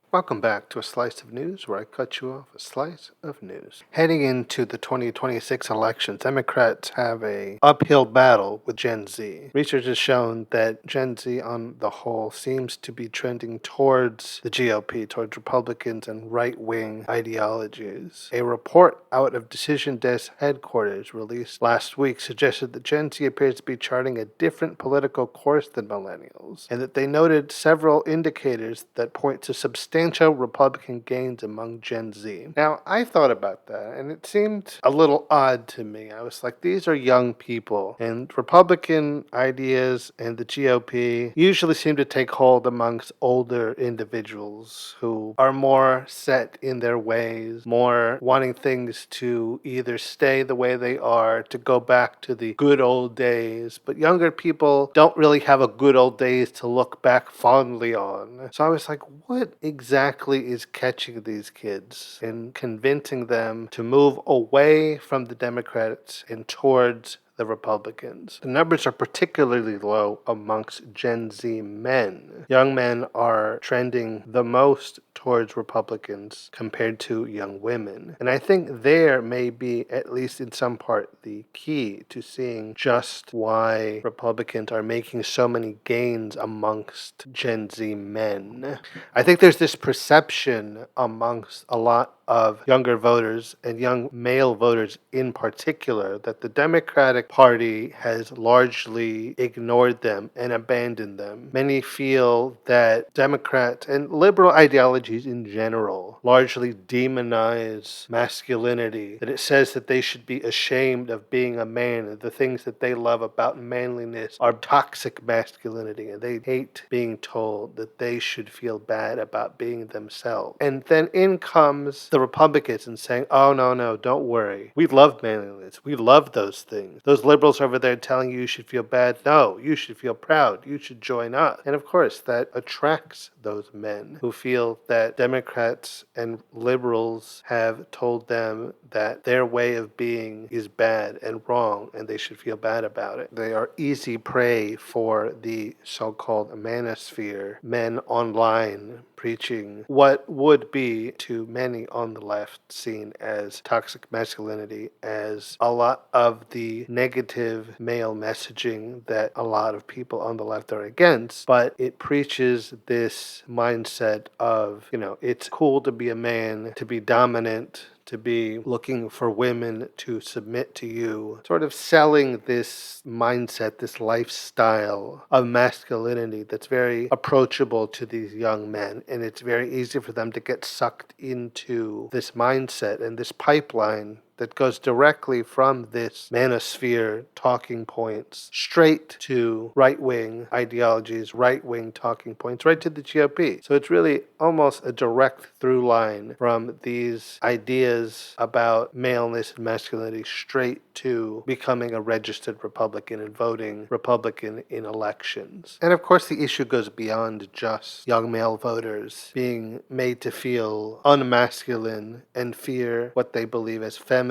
Welcome back to A Slice of News, where I cut you off a slice of news. Heading into the 2026 elections, Democrats have a uphill battle with Gen Z. Research has shown that Gen Z on the whole seems to be trending towards the GOP, towards Republicans and right-wing ideologies. A report out of Decision Desk headquarters released last week suggested that Gen Z appears to be charting a different political course than millennials, and that they noted several indicators that point to substantial Republican gains among Gen Z. Now, I thought about that, and it seemed a little odd to me. I was like, these are young people, and Republican ideas and the GOP usually seem to take hold amongst older individuals who are more set in their ways, more wanting things to either stay the way they are, to go back to the good old days. But younger people don't really have a good old days to look back fondly on. So I was like, what exactly is catching these kids and convincing them to move away from the Democrats and towards the Republicans? The numbers are particularly low amongst Gen Z men. Young men are trending the most towards Republicans compared to young women. And I think there may be, at least in some part, the key to seeing just why Republicans are making so many gains amongst Gen Z men. I think there's this perception amongst a lot of younger voters and young male voters in particular that the Democratic Party has largely ignored them and abandoned them. Many feel that Democrats and liberal ideologies in general largely demonize masculinity, that it says that they should be ashamed of being a man, and the things that they love about manliness are toxic masculinity, and they hate being told that they should feel bad about being themselves. And then in comes the Republicans and saying, oh, no, don't worry. We love manliness. We love those things. Those liberals over there telling you should feel bad. No, you should feel proud. You should join us. And of course, that attracts those men who feel that Democrats and liberals have told them that their way of being is bad and wrong and they should feel bad about it. They are easy prey for the so-called manosphere, men online preaching what would be to many on the left seen as toxic masculinity, as a lot of the negative male messaging that a lot of people on the left are against. But it preaches this mindset of, it's cool to be a man, to be dominant, to be looking for women to submit to you, sort of selling this mindset, this lifestyle of masculinity that's very approachable to these young men. And it's very easy for them to get sucked into this mindset and this pipeline that goes directly from this manosphere talking points straight to right-wing ideologies, right-wing talking points, right to the GOP. So it's really almost a direct through line from these ideas about maleness and masculinity straight to becoming a registered Republican and voting Republican in elections. And of course, the issue goes beyond just young male voters being made to feel unmasculine and fear what they believe as feminine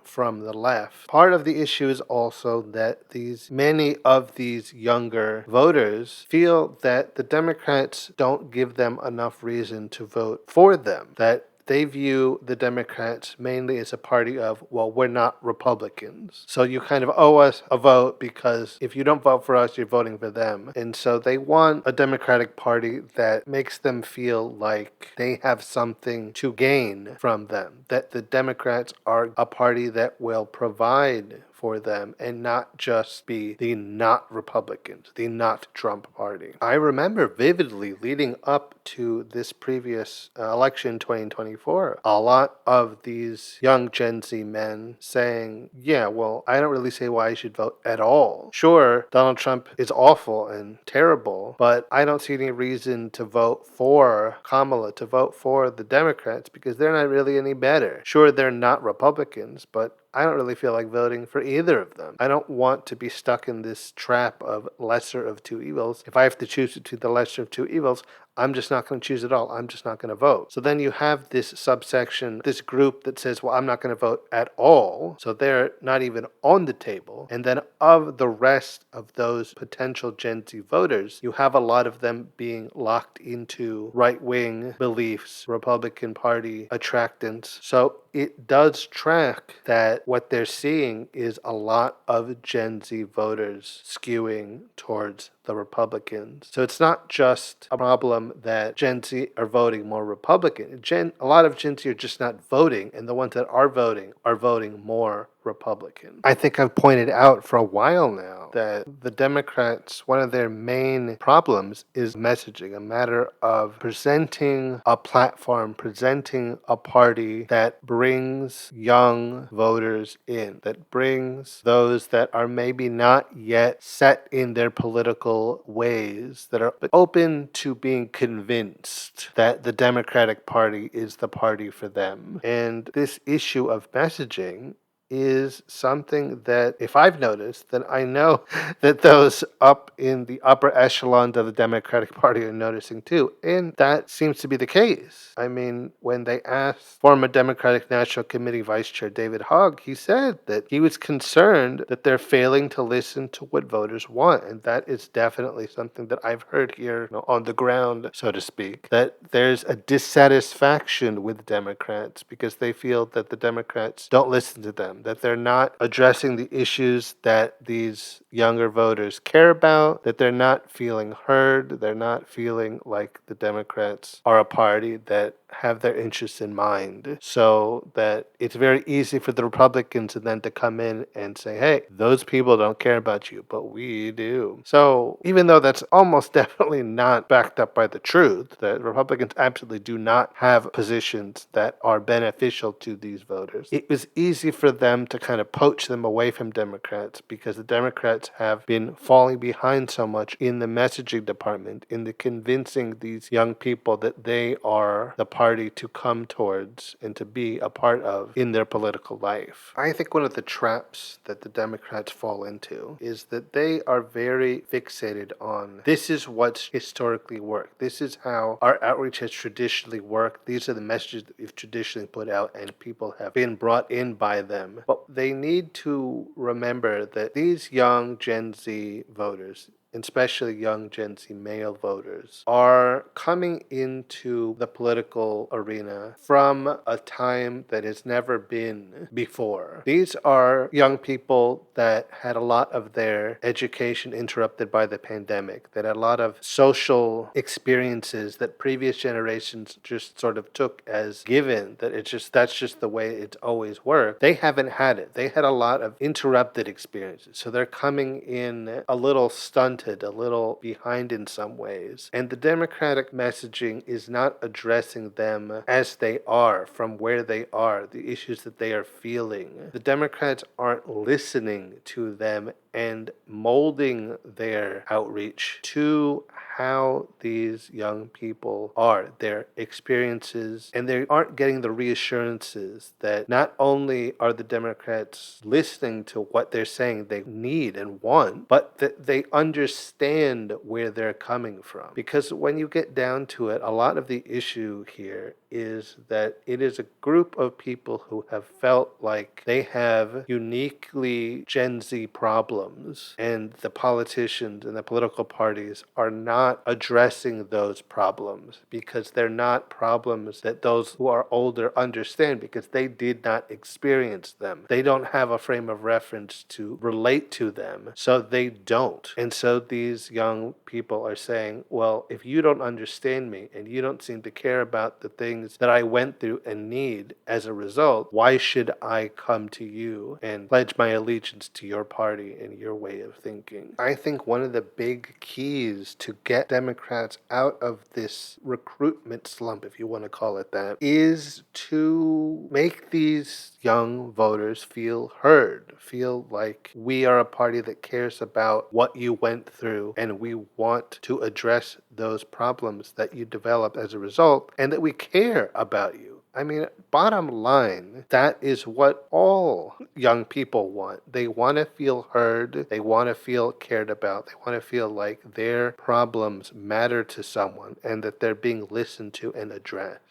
from the left. Part of the issue is also that many of these younger voters feel that the Democrats don't give them enough reason to vote for them, that they view the Democrats mainly as a party of, well, we're not Republicans. So you kind of owe us a vote because if you don't vote for us, you're voting for them. And so they want a Democratic Party that makes them feel like they have something to gain from them, that the Democrats are a party that will provide for them and not just be the not Republicans, the not Trump party. I remember vividly leading up to this previous election 2024, a lot of these young Gen Z men saying, yeah, well, I don't really say why I should vote at all. Sure, Donald Trump is awful and terrible, but I don't see any reason to vote for Kamala, to vote for the Democrats, because they're not really any better. Sure, they're not Republicans, but I don't really feel like voting for either of them. I don't want to be stuck in this trap of lesser of two evils. If I have to choose between the lesser of two evils, I'm just not going to choose at all. I'm just not going to vote. So then you have this subsection, this group that says, well, I'm not going to vote at all. So they're not even on the table. And then of the rest of those potential Gen Z voters, you have a lot of them being locked into right-wing beliefs, Republican Party attractants. So it does track that what they're seeing is a lot of Gen Z voters skewing towards the Republicans. So it's not just a problem that Gen Z are voting more Republican. A lot of Gen Z are just not voting, and the ones that are voting more Republican. I think I've pointed out for a while now that the Democrats, one of their main problems is messaging, a matter of presenting a platform, presenting a party that brings young voters in, that brings those that are maybe not yet set in their political ways, that are open to being convinced that the Democratic Party is the party for them. And this issue of messaging is something that, if I've noticed, then I know that those up in the upper echelons of the Democratic Party are noticing too. And that seems to be the case. I mean, when they asked former Democratic National Committee Vice Chair David Hogg, he said that he was concerned that they're failing to listen to what voters want. And that is definitely something that I've heard here, on the ground, so to speak, that there's a dissatisfaction with Democrats because they feel that the Democrats don't listen to them, that they're not addressing the issues that these younger voters care about, that they're not feeling heard, they're not feeling like the Democrats are a party that have their interests in mind. So that it's very easy for the Republicans then to come in and say, hey, those people don't care about you, but we do. So even though that's almost definitely not backed up by the truth, that Republicans absolutely do not have positions that are beneficial to these voters, it was easy for them to kind of poach them away from Democrats because the Democrats have been falling behind so much in the messaging department, in the convincing these young people that they are the party to come towards and to be a part of in their political life. I think one of the traps that the Democrats fall into is that they are very fixated on this is what's historically worked. This is how our outreach has traditionally worked. These are the messages that we've traditionally put out and people have been brought in by them. But they need to remember that these young Gen Z voters, especially young Gen Z male voters, are coming into the political arena from a time that has never been before. These are young people that had a lot of their education interrupted by the pandemic, that had a lot of social experiences that previous generations just sort of took as given, that that's just the way it's always worked. They haven't had it. They had a lot of interrupted experiences. So they're coming in a little stunted, a little behind in some ways. And the Democratic messaging is not addressing them as they are, from where they are, the issues that they are feeling. The Democrats aren't listening to them and molding their outreach to how these young people are, their experiences, and they aren't getting the reassurances that not only are the Democrats listening to what they're saying they need and want, but that they understand where they're coming from. Because when you get down to it, a lot of the issue here is that it is a group of people who have felt like they have uniquely Gen Z problems, and the politicians and the political parties are not addressing those problems because they're not problems that those who are older understand because they did not experience them. They don't have a frame of reference to relate to them, so they don't. And so these young people are saying, well, if you don't understand me and you don't seem to care about the things that I went through and need as a result, why should I come to you and pledge my allegiance to your party and your way of thinking? I think one of the big keys to get Democrats out of this recruitment slump, if you want to call it that, is to make these young voters feel heard, feel like we are a party that cares about what you went through and we want to address those problems that you developed as a result and that we care about you. I mean, bottom line, that is what all young people want. They want to feel heard. They want to feel cared about. They want to feel like their problems matter to someone and that they're being listened to and addressed.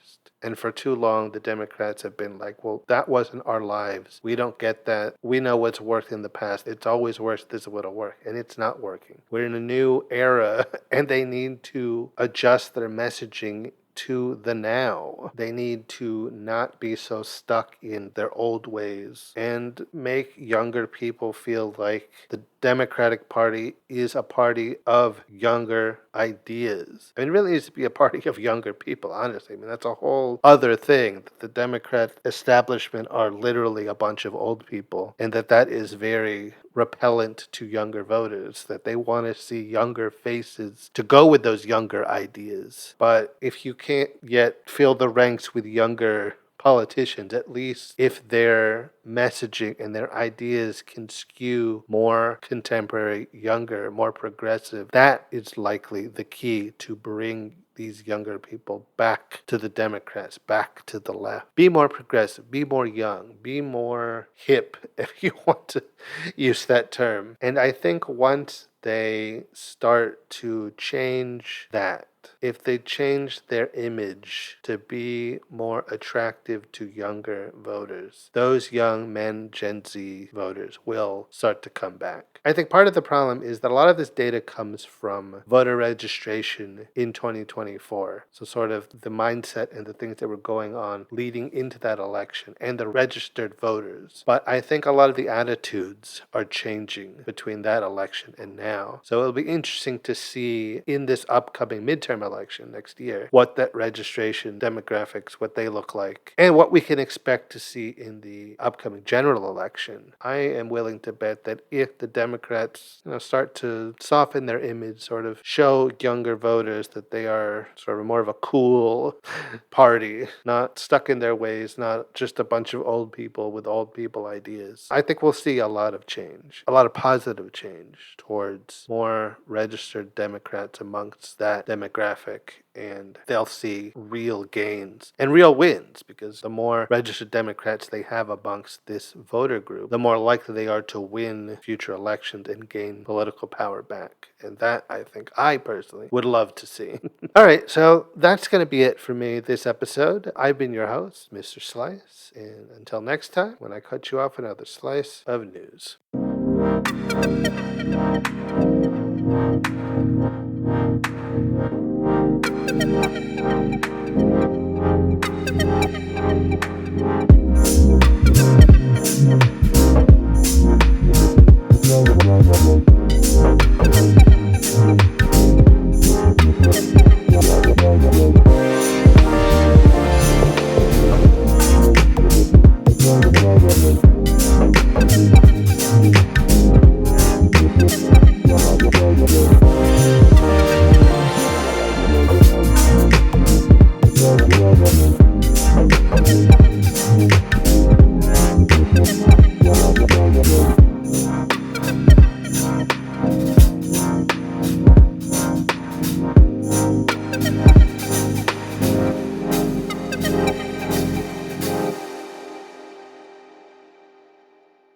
And for too long, the Democrats have been like, well, that wasn't our lives. We don't get that. We know what's worked in the past. It's always worse. This is what'll work. And it's not working. We're in a new era, and they need to adjust their messaging to the now. They need to not be so stuck in their old ways and make younger people feel like the Democratic Party is a party of younger ideas. I mean, it really needs to be a party of younger people, honestly. I mean, that's a whole other thing. The Democrat establishment are literally a bunch of old people, and that is very repellent to younger voters, that they want to see younger faces to go with those younger ideas. But if you can't yet fill the ranks with younger politicians, at least if their messaging and their ideas can skew more contemporary, younger, more progressive, that is likely the key to bring these younger people back to the Democrats, back to the left. Be more progressive, be more young, be more hip, if you want to use that term. And I think once they start to change that, if they change their image to be more attractive to younger voters, those young men, Gen Z voters, will start to come back. I think part of the problem is that a lot of this data comes from voter registration in 2024. So sort of the mindset and the things that were going on leading into that election and the registered voters. But I think a lot of the attitudes are changing between that election and now. So it'll be interesting to see in this upcoming midterm election next year what that registration demographics, what they look like, and what we can expect to see in the upcoming general election. I am willing to bet that if the Democrats start to soften their image, sort of show younger voters that they are sort of more of a cool party, not stuck in their ways, not just a bunch of old people with old people ideas, I think we'll see a lot of change, a lot of positive change towards more registered Democrats amongst that demographic, and they'll see real gains and real wins, because the more registered Democrats they have amongst this voter group, the more likely they are to win future elections and gain political power back. And that, I think, I personally would love to see. All right, so that's going to be it for me this episode. I've been your host, Mr. Slice, and until next time, when I cut you off another slice of news.